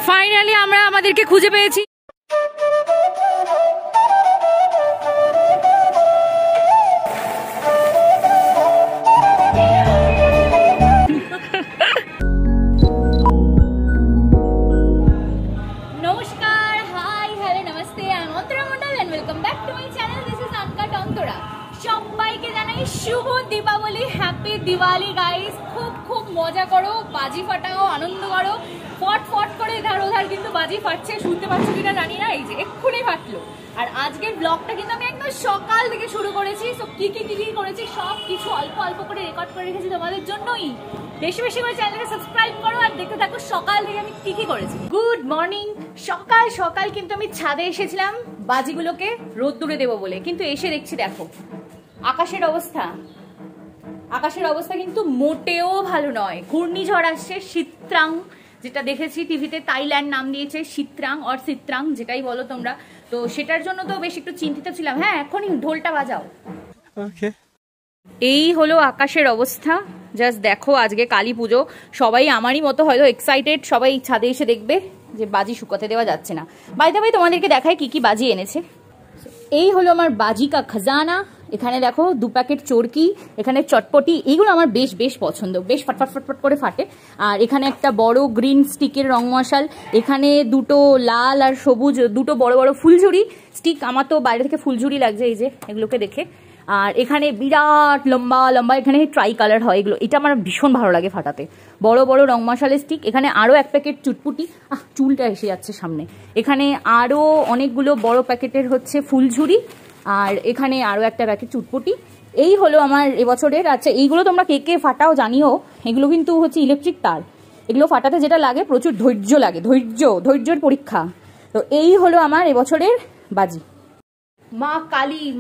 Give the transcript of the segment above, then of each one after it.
Finally আমরা আমাদেরকে খুঁজে পেয়েছি। নমস্কার, হাই, হ্যালো, নমস্তে, আমি Antara Mondal and welcome back to my channel. This is uncut Antara. সবাইকে জানাই শুভ দীপাবলি, হ্যাপি দিওয়ালি গাইস। খুব খুব মজা করো, বাজি ফাটাও, আনন্দ করো, ফট ফট করে এধার ওধার কিন্তু বাজি ফাটছে। শুনতে পাচ্ছ কিনা জানি না, এই যে এক্ষুনি ফাটলো। আর আজকের ব্লগটা কিন্তু আমি একদম সকাল থেকে শুরু করেছি। সো কি করেছি সব কিছু অল্প অল্প করে রেকর্ড করে রেখেছি তোমাদের জন্যই। বেশি বেশি করে চ্যানেলকে সাবস্ক্রাইব করো আর দেখতে থাকো সকাল থেকে আমি কি করেছি। Good morning. সকাল সকাল কিন্তু আমি ছাদে এসেছিলাম বাজিগুলোকে রোদ্দুরে দেবো বলে, কিন্তু এসে দেখছি দেখো আকাশের অবস্থা কিন্তু মোটেও ভালো নয়। ঘূর্ণিঝড় আসছে, সিত্রাং, যেটা দেখেছি টিভিতে, তাইল্যান্ড নাম দিয়েছে সিত্রাং অর সিত্রাং, যেটাই বলো তোমরা। তো সেটার জন্য তো বেশ একটু চিন্তিত ছিলাম। হ্যাঁ, এখনই ঢোলটা বাজাও। ওকে, এই হলো আকাশের অবস্থা। জাস্ট দেখো, আজকে কালী পুজো, সবাই আমারই মতো হয়তো এক্সাইটেড, সবাই ছাদে এসে দেখবে যে বাজি শুকাতে দেওয়া যাচ্ছে না। বাই দ্য ওয়ে তোমাদেরকে দেখায় কি কি বাজি এনেছে। এই হলো আমার বাজি কা খাজানা। এখানে দেখো 2 প্যাকেট চরকি, এখানে চটপটি, এইগুলো আমার বেশ বেশ পছন্দ, বেশ ফটফট ফটফট করে ফাটে। আর এখানে একটা বড় গ্রিন স্টিকের রং মশাল, এখানে 2টো লাল আর সবুজ 2টো বড় বড় ফুলঝুরি স্টিক। আমার তো বাইরে থেকে ফুলঝুরি লাগছে এই যে এগুলোকে দেখে। আর এখানে বিরাট লম্বা লম্বা এখানে ট্রাই কালার হয় এগুলো, এটা আমার ভীষণ ভালো লাগে ফাটাতে, বড় বড় রং মশালের স্টিক। এখানে আরও 1 প্যাকেট চুটপুটি, চুলটা এসে যাচ্ছে সামনে। এখানে আরও অনেকগুলো বড় প্যাকেটের হচ্ছে ফুলঝুরি, আর এখানে আরও একটা প্যাকেট চুটপুটি। এই হলো আমার এবছরের। আচ্ছা, এইগুলো তোমরা কে কে ফাটাও জানিও। এগুলো কিন্তু হচ্ছে ইলেকট্রিক তার, এগুলো ফাটাতে যেটা লাগে প্রচুর ধৈর্য লাগে, ধৈর্যের পরীক্ষা। তো এই হলো আমার এবছরের বাজি।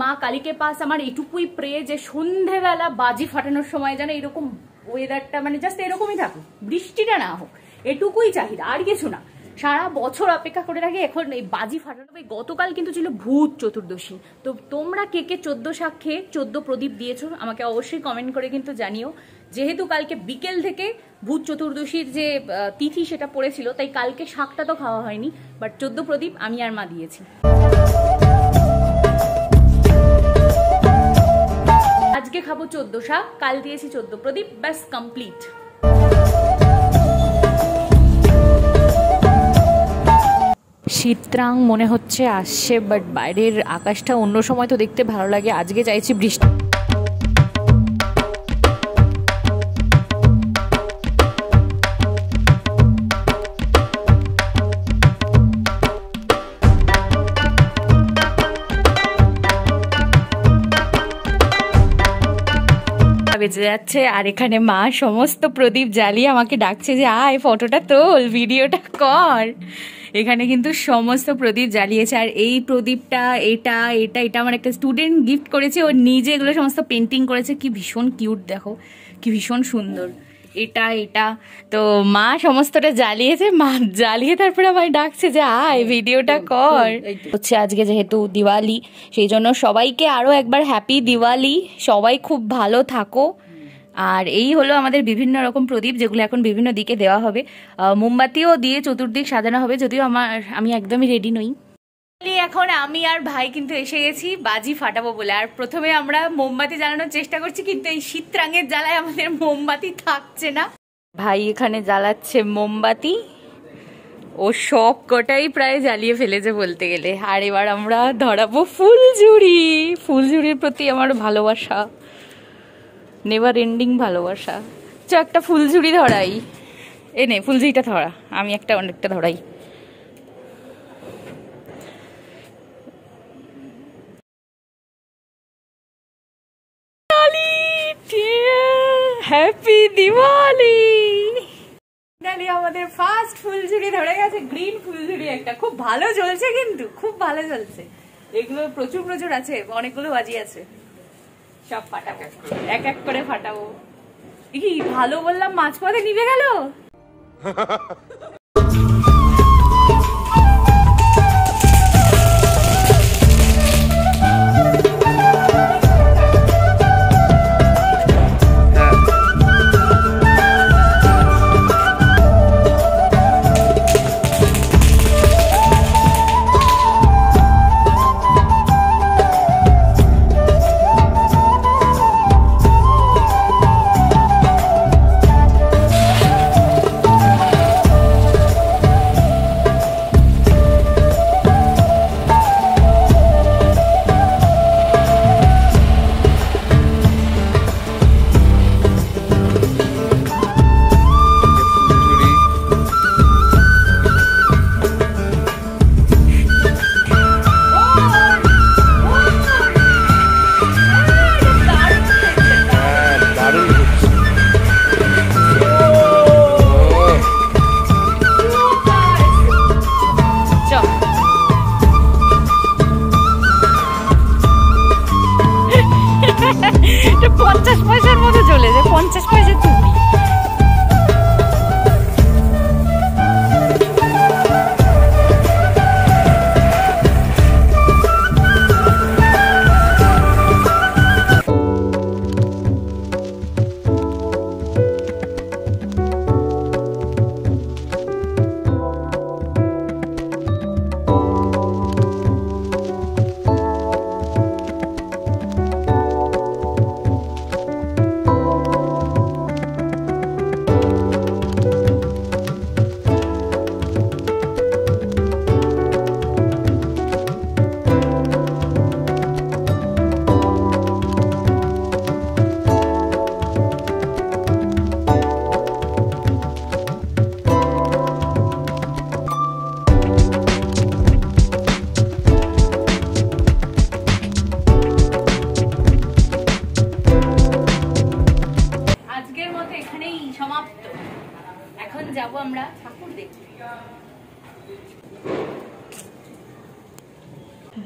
মা কালীকে পাস আমার এটুকুই প্রে যে সন্ধেবেলা বাজি ফাটানোর সময় যেন এরকম ওয়েদারটা, মানে জাস্ট এরকমই থাকুক, বৃষ্টিটা না হোক, এটুকুই চাহিদা, আর কিছু না। সারা বছর অপেক্ষা করে রাখি এখন এই বাজি ফাটানো। গতকাল কিন্তু ছিল ভূত চতুর্দশী। তো তোমরা কে কে 14 শাক খেয়ে 14 প্রদীপ দিয়েছো আমাকে অবশ্যই কমেন্ট করে কিন্তু জানিও। যেহেতু কালকে বিকেল থেকে ভূত চতুর্দশীর যে তিথি সেটা পড়েছিল, তাই কালকে শাকটা তো খাওয়া হয়নি, বাট 14 প্রদীপ আমি আর মা দিয়েছি। আজকে খাবো 14 শাক, কাল দিয়েছি 14 প্রদীপ, ব্যাস কমপ্লিট। শীতরাং মনে হচ্ছে আসছে, বাট বাইরের আকাশটা অন্য সময় তো দেখতে ভালো লাগে, আজকে চাইছি বৃষ্টি। বেজে যাচ্ছে আর এখানে মা সমস্ত প্রদীপ জ্বালিয়ে আমাকে ডাকছে যে আয় ফটোটা তোল, ভিডিওটা কর। এখানে কিন্তু সমস্ত প্রদীপ জ্বালিয়েছে। আর এই প্রদীপটা এটা আমার একটা স্টুডেন্ট গিফট করেছে, ও নিজে এগুলো সমস্ত পেন্টিং করেছে, কি ভীষণ কিউট, দেখো কি ভীষণ সুন্দর। এটা তো মা সমস্তটা জ্বালিয়েছে, মা জ্বালিয়ে তারপরে আমায় ডাকছে যে আয় ভিডিওটা কর। হচ্ছে আজকে যেহেতু দিওয়ালি, সেই জন্য সবাইকে আরো একবার হ্যাপি দিওয়ালি, সবাই খুব ভালো থাকো। আর এই হলো আমাদের বিভিন্ন রকম প্রদীপ, যেগুলো এখন বিভিন্ন দিকে দেওয়া হবে। মোমবাতিও দিয়ে চতুর্দিক সাজানো হবে, যদিও আমি একদমই রেডি নই। এখন আমি আর ভাই কিন্তু এসে গেছি বাজি ফাটাবো বলে। আর প্রথমে আমরা মোমবাতি জ্বালানোর চেষ্টা করছি, কিন্তু এই শীতরাঙের জ্বালায় আমাদের মোমবাতি থাকছে না। ভাই এখানে জ্বালাচ্ছে মোমবাতি, ও সব কটাই প্রায় জ্বালিয়ে ফেলেছে বলতে গেলে। আর এবার আমরা ধরাবো ফুলঝুরির প্রতি আমার ভালোবাসা, নেভার এন্ডিং ভালোবাসা। চ একটা ফুলঝুরি ধরাই, নে ফুলঝুরিটা ধরা, আমি অনেকটা ধরাই। হ্যাপি দিওয়ালি। আমাদের ফার্স্ট ফুলঝুরি ধরে গেছে, গ্রিন ফুলঝুরি একটা, খুব ভালো জ্বলছে, কিন্তু খুব ভালো জ্বলছে। এগুলো প্রচুর আছে, অনেকগুলো বাজি আছে, সব ফাটাবো, এক এক করে ফাটাবো। কি ভালো বললাম, মাঝপথে নিভে গেল।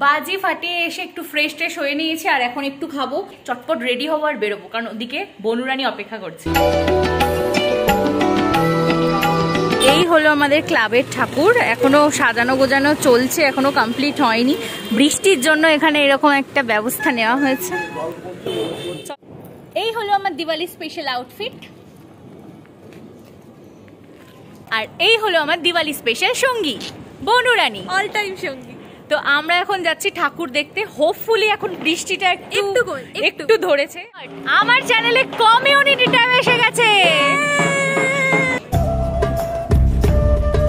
বাজি ফাটিয়ে এসে একটু ফ্রেশ ট্রেশ হয়ে নিয়েছি, আর এখন একটু খাবো, চটপট রেডি হবো আর বেরোবো, কারণ ওদিকে বনুরানী অপেক্ষা করছে। এই হলো আমাদের ক্লাবের ঠাকুর, এখনো সাজানো গোজানো চলছে, এখনো কমপ্লিট হয়নি। বৃষ্টির জন্য এখানে এরকম একটা ব্যবস্থা নেওয়া হয়েছে। এই হলো আমার দিওয়ালি স্পেশাল আউটফিট, আর এই হলো আমার দিওয়ালি স্পেশাল সঙ্গী বনুরানী, অল টাইম সঙ্গী। তো আমরা এখন যাচ্ছি ঠাকুর দেখতে, হোপফুলি এখন বৃষ্টিটা একটু ধরেছে। আমার চ্যানেলে কমিউনিটি ট্যাব এসে গেছে।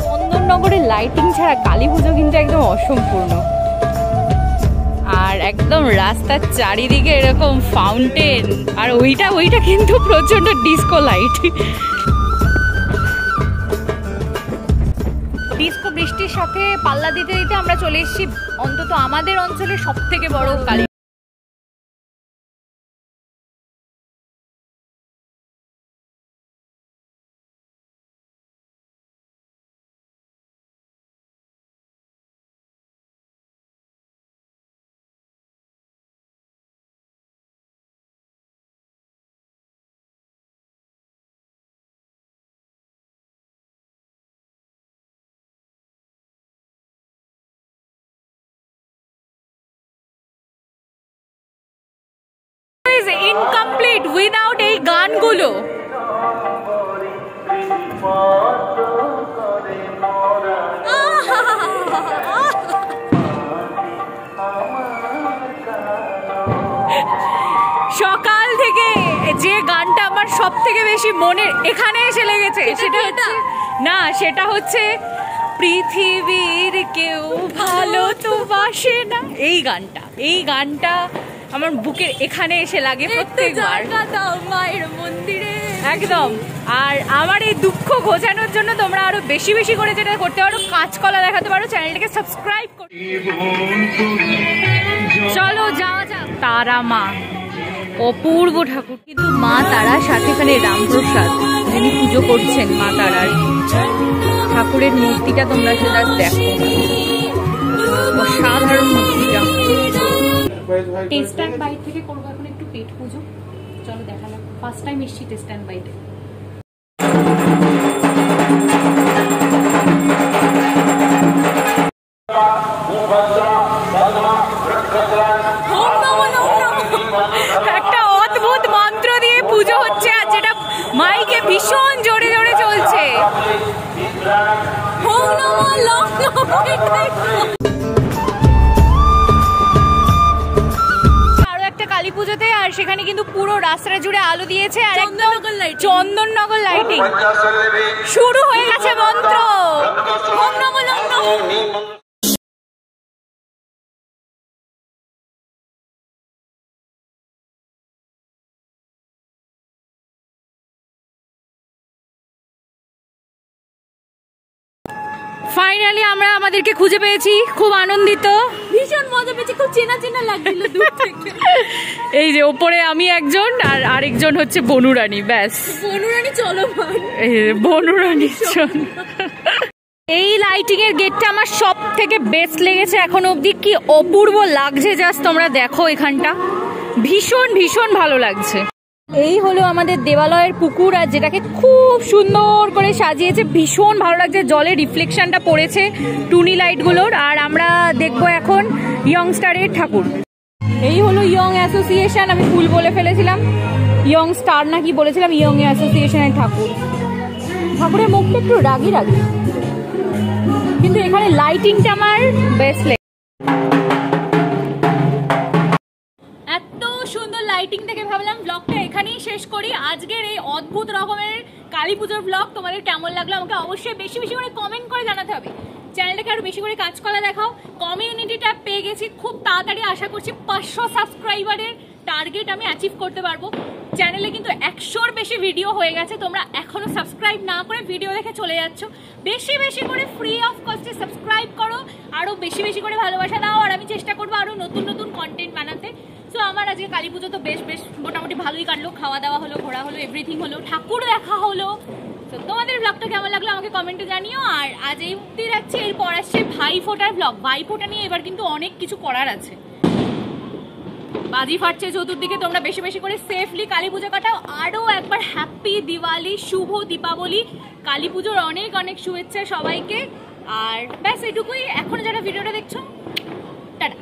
চন্দননগরের লাইটিং ছাড়া কালী পুজো কিন্তু একদম অসম্পূর্ণ। আর একদম রাস্তার চারিদিকে এরকম ফাউন্টেন, আর ওইটা কিন্তু প্রচন্ড ডিস্কো লাইট। ডিস্কো বৃষ্টির সাথে পাল্লা দিতে দিতে আমরা চলে এসেছি অন্তত আমাদের অঞ্চলের সব থেকে বড় কালী। ইনকমপ্লিট উইদাউট এই গানগুলো। সকাল থেকে যে গানটা আমার সব থেকে বেশি মনে এখানে এসে লেগেছে সেটা হচ্ছে পৃথিবীর কেউ ভালো তো বাসে না। এই গানটা আমার বুকের এখানে এসে লাগে প্রত্যেকবার, মায়ের মন্দিরে একদম। আর আমার এই দুঃখ ঘোচানোর জন্য তোমরা আরো বেশি বেশি করে যেটা করতে পারো, কাঁচকলা দেখাতে পারো, চ্যানেলটাকে সাবস্ক্রাইব করো। চলো যাওয়া যাক। তারা মা, অপূর্ব ঠাকুর, কিন্তু মা তারার সাথে এখানে রামপ্রসাদ যিনি পুজো করছেন মা তারার, ঠাকুরের মূর্তিটা তোমরা সেটা দেখো, অসাধারণ মূর্তিটা। টেস্ট অ্যান্ড বাইট থেকে করবো এখন একটু পেট পুজো, চলো দেখা যাক। ফার্স্ট টাইম এসছি টেস্ট অ্যান্ড বাইটে। একটা অদ্ভুত মন্ত্র দিয়ে পুজো হচ্ছে, আর যেটা মাইকে ভীষণ জোরে জোরে চলছে। কালী পুজোতে, আর সেখানে কিন্তু পুরো রাস্তা জুড়ে আলো দিয়েছে, আর একদম চন্দননগর লাইটিং। শুরু হয়ে গেছে মন্ত্র। ফাইনালি আমরা আমাদেরকে খুঁজে পেয়েছি, খুব আনন্দিত, ভীষণ মজা পেয়েছি, খুব চেনা চেনা লাগছিল দূর থেকে। এই যে ওপরে আমি একজন, আর আরেকজন হচ্ছে বনুরানী, ব্যাস বনুরানী চলমান, বনুরানী চল। এই লাইটিং এর গেটটা আমার সব থেকে বেস্ট লেগেছে এখন অবধি, কি অপূর্ব লাগছে জাস্ট তোমরা দেখো, এখানটা ভীষণ ভীষণ ভালো লাগছে। এই হলো আমাদের দেবালয়ের পুকুর, আর যেটাকে খুব সুন্দর করে সাজিয়েছে, ভীষণ ভালো লাগছে, জলের রিফ্লেকশনটা পড়েছে টুনি লাইটগুলোর। আর আমরা দেখবো এখন ইয়ং স্টারের ঠাকুর। এই হলো ইয়ং অ্যাসোসিয়েশন, আমি ফুল বলে ফেলেছিলাম, ইয়ং স্টার নাকি বলেছিলাম, ইয়ং অ্যাসোসিয়েশনের ঠাকুর। ঠাকুরের মুখটা একটু রাগি রাগি, কিন্তু এখানে লাইটিংটা আমার বেস্ট লাগে। এত সুন্দর লাইটিং দেখে ভাবলাম ব্লগটা এখানেই শেষ করি। আজকের এই অদ্ভুত রকমের কালী পুজোর ব্লগ তোমাদের কেমন লাগলো আমাকে অবশ্যই বেশি বেশি করে কমেন্ট করে জানাতে হবে। চ্যানেলটাকে আরো বেশি করে কাজকলা দেখাও। কমিউনিটি ট্যাব পেয়ে গেছি, খুব তাড়াতাড়ি আশা করছি 500 সাবস্ক্রাইবারের টার্গেট আমি অ্যাচিভ করতে পারবো। চ্যানেলে কিন্তু 100-র বেশি ভিডিও হয়ে গেছে, তোমরা এখনো সাবস্ক্রাইব না করে ভিডিও দেখে চলে যাচ্ছ। বেশি বেশি করে ফ্রি অফ কস্টে সাবস্ক্রাইব করো, আরো বেশি বেশি করে ভালোবাসা দাও, আর আমি চেষ্টা করবো আরো নতুন নতুন কন্টেন্ট বানাতে। তো আমার আজকে কালী পুজো তো বেশ মোটামুটি ভালোই কাটলো, খাওয়া দাওয়া হলো, ঘোরা হলো, এভরিথিং হলো, ঠাকুর দেখা হলো, তো তোমাদের ব্লগটা কেমন লাগলো আমাকে কমেন্টে জানিও। আর আজ এই মুক্তি রাখছি, এরপর আসছে ভাই ফোটার ব্লগ। ভাই ফোটা নিয়ে এবার কিন্তু অনেক কিছু করার আছে। বাজি ফাটছে চতুর্দিকে, তোমরা বেশি বেশি করে সেফলি কালী পুজো কাটাও। আরও একবার হ্যাপি দিওয়ালি, শুভ দীপাবলি, কালী পুজোর অনেক অনেক শুভেচ্ছা সবাইকে। আর ব্যাস এটুকুই। এখন যারা ভিডিওটা দেখছো, টাটা।